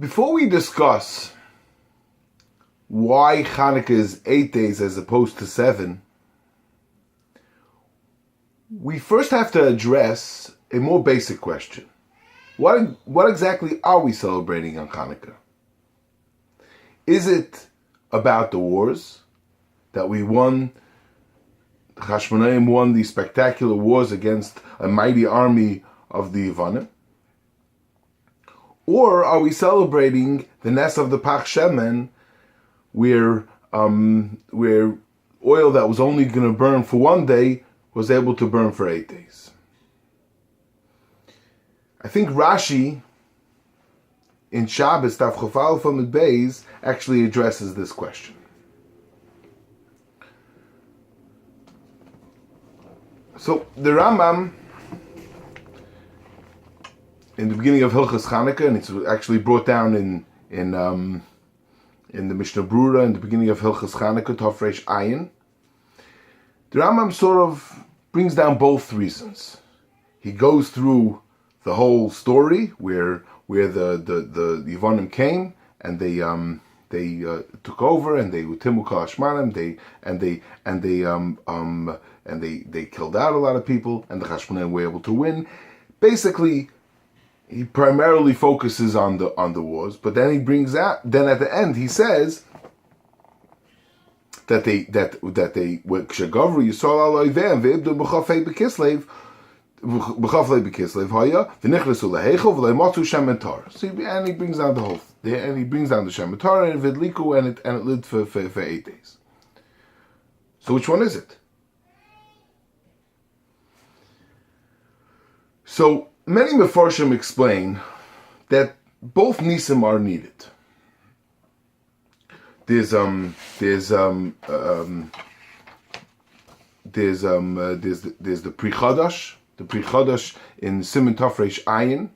Before we discuss why Chanukah is 8 days as opposed to 7, we first have to address a more basic question. What exactly are we celebrating on Chanukah? Is it about the wars that we won? The Chashmonaim won these spectacular wars against a mighty army of the Yevanim? Or are we celebrating the Ness of the Pach Shemen, where oil that was only going to burn for 1 day was able to burn for 8 days? I think Rashi in Shabbos, Taf Chaf Aleph Amud Beis, actually addresses this question. So the Rambam, in the beginning of Hilchos Chanukah, and it's actually brought down in the Mishnah Brura in the beginning of Hilchos Chanukah, Tov Reish Ayin, the Rambam sort of brings down both reasons. He goes through the whole story where the Yevanim came and they took over and they utimu kol hashmanim, they killed out a lot of people, and the Chashmonaim were able to win. Basically, he primarily focuses on the wars, but then he brings out. Then at the end, he says that they Kshagavru Yisrael al Oivem ve'ibdu b'chafei b'kislev haya v'nichlesu leheichel v'leimatu Shem and Torah. So and he brings down the whole, and he brings down the Shem and Torah and vidliku, and it lived for 8 days. So which one is it? So many Mefarshim explain that both Nissim are needed. There's the Pri Chadash in Siman Tov Reish Ayin,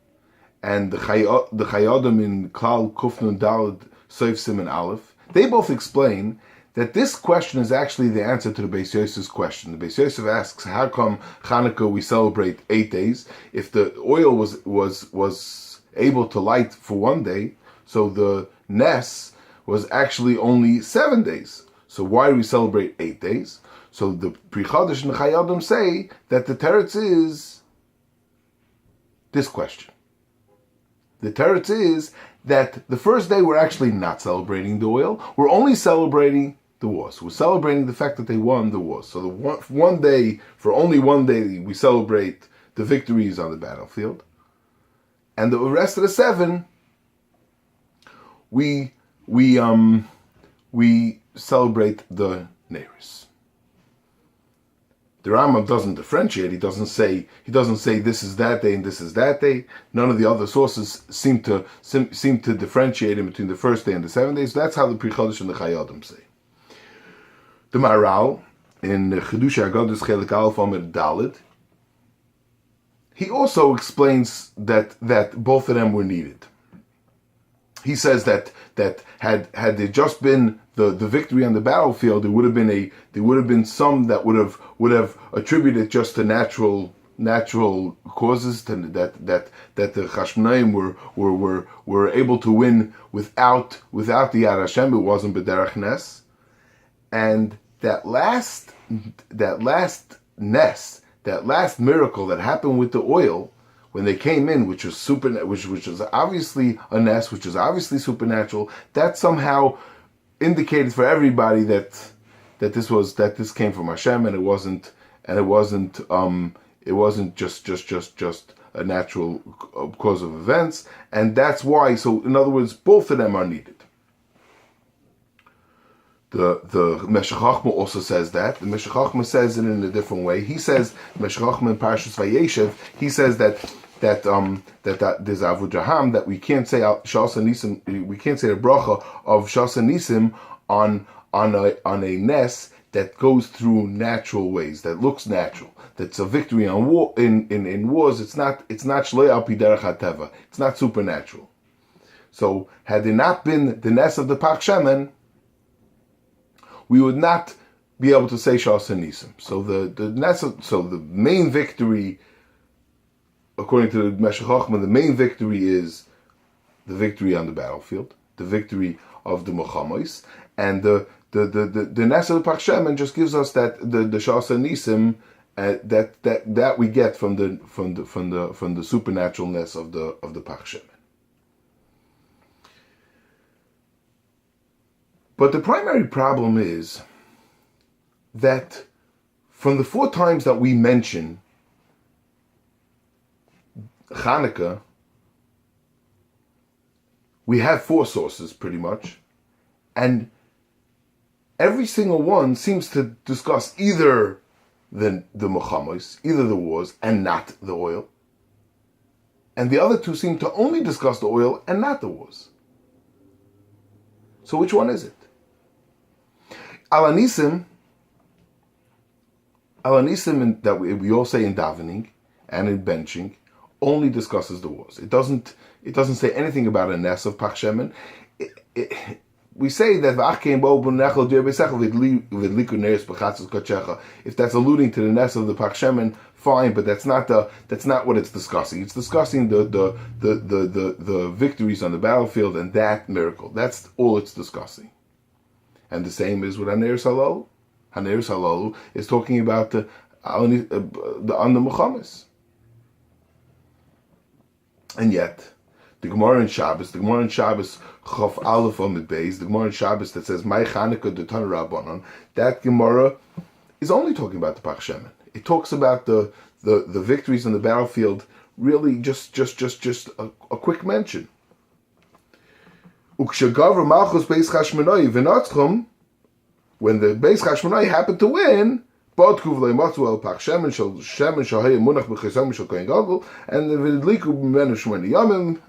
and the Chayadim in Klal Kuf Nun Daled Soif Siman Aleph. They both explain that this question is actually the answer to the Beis Yosef's question. The Beis Yosef asks, how come Chanukah we celebrate 8 days? If the oil was able to light for 1 day, so the Ness was actually only 7 days. So why do we celebrate 8 days? So the Pri Chadash and the Chayadim say that the teretz is this question. The teretz is that the first day we're actually not celebrating the oil. We're only celebrating the wars. We're celebrating the fact that they won the wars. So for only 1 day, we celebrate the victories on the battlefield, and the rest of the 7, we celebrate the Neiros. The Rambam doesn't differentiate. He doesn't say this is that day and this is that day. None of the other sources seem to differentiate in between the first day and the 7 days. So that's how the Pri Chodesh and the Chayadim say. The Maharal in Chidusha Agados Chelik Aleph Amud Daled, he also explains that both of them were needed. He says that had there just been the victory on the battlefield, there would have been some that would have attributed just to natural causes, that the Chashmonaim were able to win without the Yad Hashem. It wasn't b'derech Nes. And that last Ness, that last miracle that happened with the oil when they came in, which was obviously a Ness, which was obviously supernatural, that somehow indicated for everybody that this came from Hashem, and it wasn't just a natural cause of events, and that's why. So in other words, both of them are needed. The Meshech Chochmah also says that. The Meshech Chochmah says it in a different way. He says, Meshech Chochmah in Parashas Vayeshev, he says that there's Avu Jaham, that we can't say Shas HaNissim, we can't say the bracha of Shas HaNissim on a Ness that goes through natural ways, that looks natural. That's a victory on war in wars. It's not Shloi al pi derech hateva. It's not supernatural. So had there not been the Ness of the Pach Shemen, we would not be able to say Shas HaNissim. So the main victory, according to the Meshech Chochmah, the main victory is the victory on the battlefield, the victory of the Muhammadis, and the Nes of the Pach Shemen just gives us that the Shas HaNissim that we get from the supernaturalness of the Pach Shemen. But the primary problem is that from the 4 times that we mention Channakah, we have 4 sources pretty much, and every single one seems to discuss either the Muhammadis, either the wars, and not the oil. And the other 2 seem to only discuss the oil and not the wars. So which one is it? HaNissim that we all say in davening and in benching only discusses the wars. It doesn't say anything about a Nes of Pach Shemen. We say that if that's alluding to the Nes of the Pach Shemen, fine, but that's not what it's discussing. It's discussing the victories on the battlefield and that miracle. That's all it's discussing. And the same is with Haneiros Halalu. Haneiros Halalu is talking about on the Muhammadis. And yet, the Gemmarah in Shabbos, Chof Aleph Amid Beis, the Gemmarah in Shabbos that says, My Channakah de Tan Rabbanon, that Gemmarah is only talking about the Pach Shemen. It talks about the victories on the battlefield, really just a quick mention. Ukshagavar Malchus Beis Chashmonai V'Natzchum, when the Beis Chashmonai happened to win, and the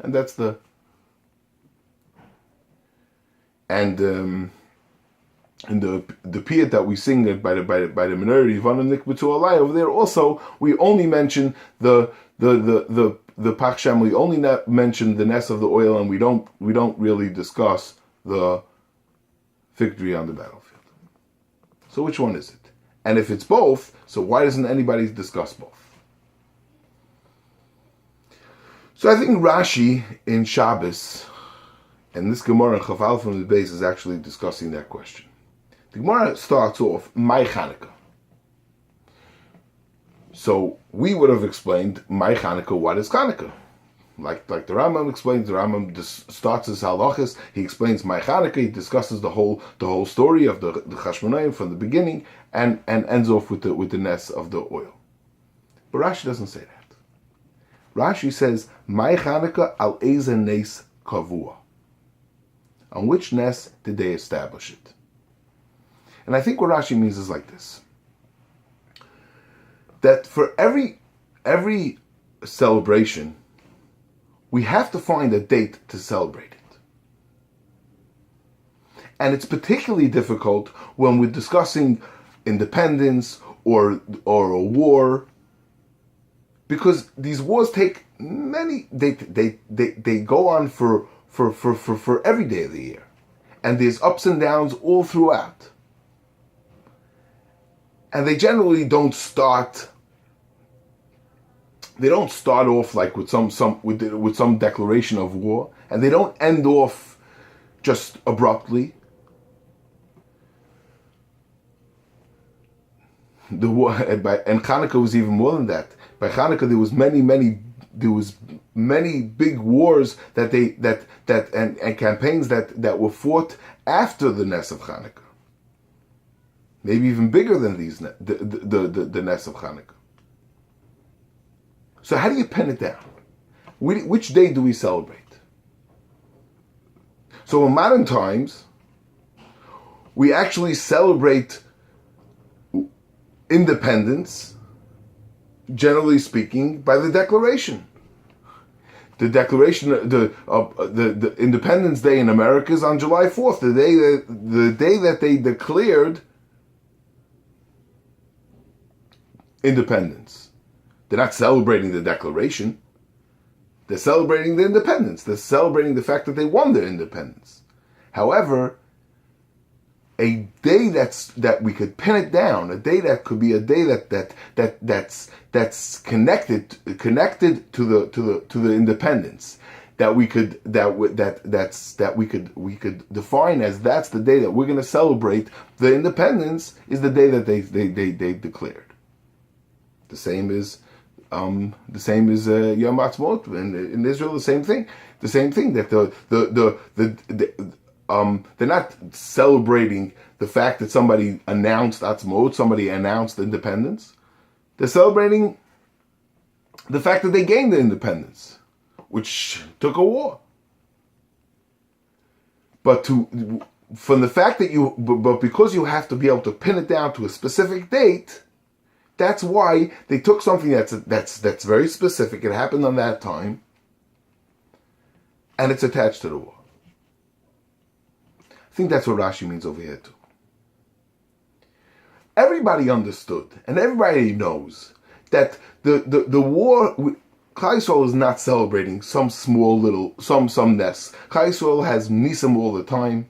and that's the and in the piyut that we sing by the Menorah over there also we only mention the Pach Shemen, we only mention the Nes of the oil, and we don't really discuss the victory on the battlefield. So which one is it? And if it's both, so why doesn't anybody discuss both? So I think Rashi in Shabbos, and this Gemmarah Chof Aleph from the base is actually discussing that question. The Gemmarah starts off, My Channakah. So we would have explained, My Channakah, what is Channakah? Like the Rambam explains, the Rambam starts his halachas, he explains My Channakah, he discusses the whole story of the Chashmonayim from the beginning, and ends off with the Nes of the oil. But Rashi doesn't say that. Rashi says, My Channakah al Eze Nes Kavua. On which Nes did they establish it? And I think what Rashi means is like this. That for every celebration, we have to find a date to celebrate it. And it's particularly difficult when we're discussing independence or a war, because these wars take they go on for every day of the year, and there's ups and downs all throughout, and they generally don't start off like with some declaration of war, and they don't end off just abruptly. The war, and Channakah was even more than that. By Channakah, there was many big wars that and campaigns that were fought after the Nes of Channakah. Maybe even bigger than these the Nes of Channakah. So how do you pen it down? Which day do we celebrate? So in modern times, we actually celebrate independence, generally speaking, by the Declaration. The Declaration, the Independence Day in America is on July 4th, the day that they declared independence. They're not celebrating the Declaration. They're celebrating the independence. They're celebrating the fact that they won their independence. However, a day that we could pin it down, a day that could be a day that's connected to the independence, that we could define as that's the day that we're going to celebrate the independence is the day that they declared. The same is Yom Ha'atzmaut in Israel. The same thing. The same thing that they're not celebrating the fact that somebody announced Atzmaut, somebody announced independence. They're celebrating the fact that they gained the independence, which took a war. But from the fact that but because you have to be able to pin it down to a specific date, that's why they took something that's very specific. It happened on that time, and it's attached to the war. I think that's what Rashi means over here too. Everybody understood, and everybody knows that the war. Klal Yisrael is not celebrating some small little some ness. Klal Yisrael has HaNissim all the time,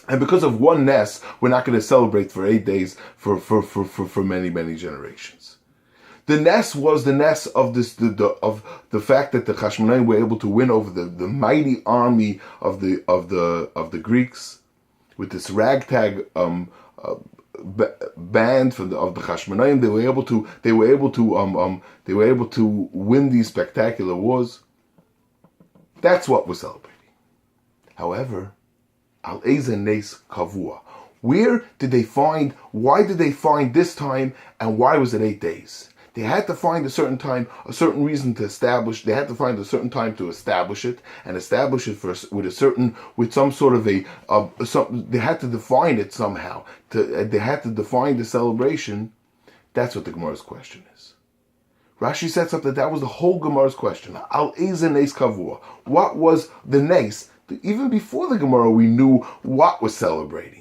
and because of one ness, we're not going to celebrate for 8 days for many generations. The ness was the ness of the fact that the Hashmonaim were able to win over the mighty army of the Greeks with this ragtag band of the Hashmonaim. They were able to win these spectacular wars. That's what we're celebrating. However, Al Eza Nes Kavua. Why did they find this time, and why was it 8 days? They had to find a certain time, a certain reason to establish. They had to find a certain time to establish it, and establish it with some sort of they had to define it somehow. They had to define the celebration. That's what the Gemara's question is. Rashi sets up that was the whole Gemara's question. Al Eza Nes Kavua. What was the Nes? Even before the Gemara, we knew what was celebrating.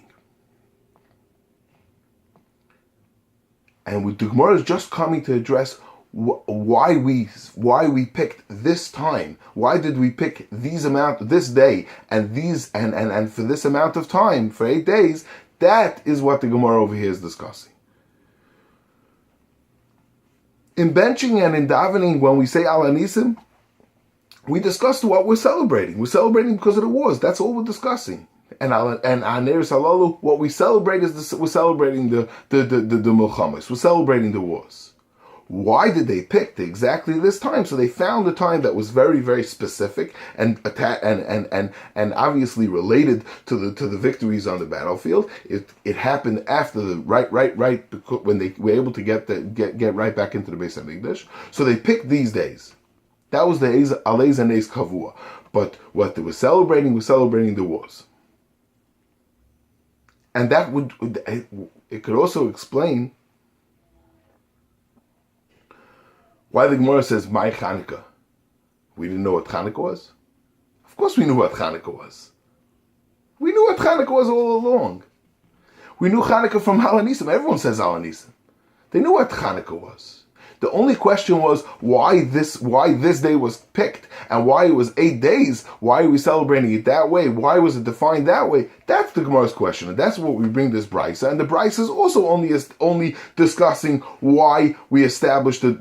And the Gemara is just coming to address why we picked this time. Why did we pick this day and for this amount of time, for 8 days? That is what the Gemara over here is discussing. In benching and in davening, when we say Al HaNissim, we discussed what we're celebrating. We're celebrating because of the wars. That's all we're discussing. And Haneiros Halalu, what we celebrate is we're celebrating the Milchamas. We're celebrating the wars. Why did they pick exactly this time? So they found a time that was very, very specific and obviously related to the victories on the battlefield. It happened after the right when they were able to get right back into the Beis Hamikdash. So they picked these days. That was the Al Eza Nes Kavua. But what they were celebrating the wars. And it could also explain why the Gemara says, "My Channakah." We didn't know what Channakah was? Of course we knew what Channakah was. We knew what Channakah was all along. We knew Channakah from Al HaNissim. Everyone says Al HaNissim. They knew what Channakah was. The only question was why this day was picked and why it was 8 days. Why are we celebrating it that way? Why was it defined that way? That's the Gemara's question, and that's what we bring this brisa. And the brisa is also only discussing why we established why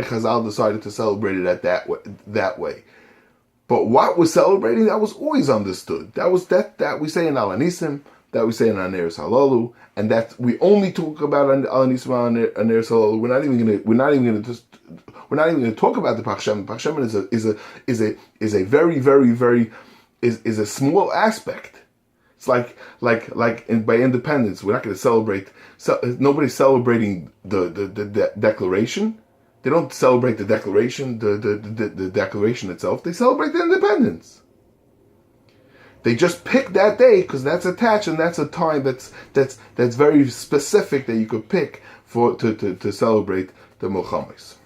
Chazal decided to celebrate it that way. But what we're celebrating, that was always understood. That was that we say in Al HaNissim, that we say in Haneiros Halalu, and that we only talk about Al HaNissim and Haneiros Halalu. We're not even going to talk about the Pachshem. Pachshem is a very, very, very is a small aspect. It's like by independence, we're not going to celebrate. Nobody's celebrating the declaration. They don't celebrate the declaration, the declaration itself. They celebrate the independence. They just pick that day because that's attached, and that's a time that's very specific that you could pick to celebrate the Milchamas.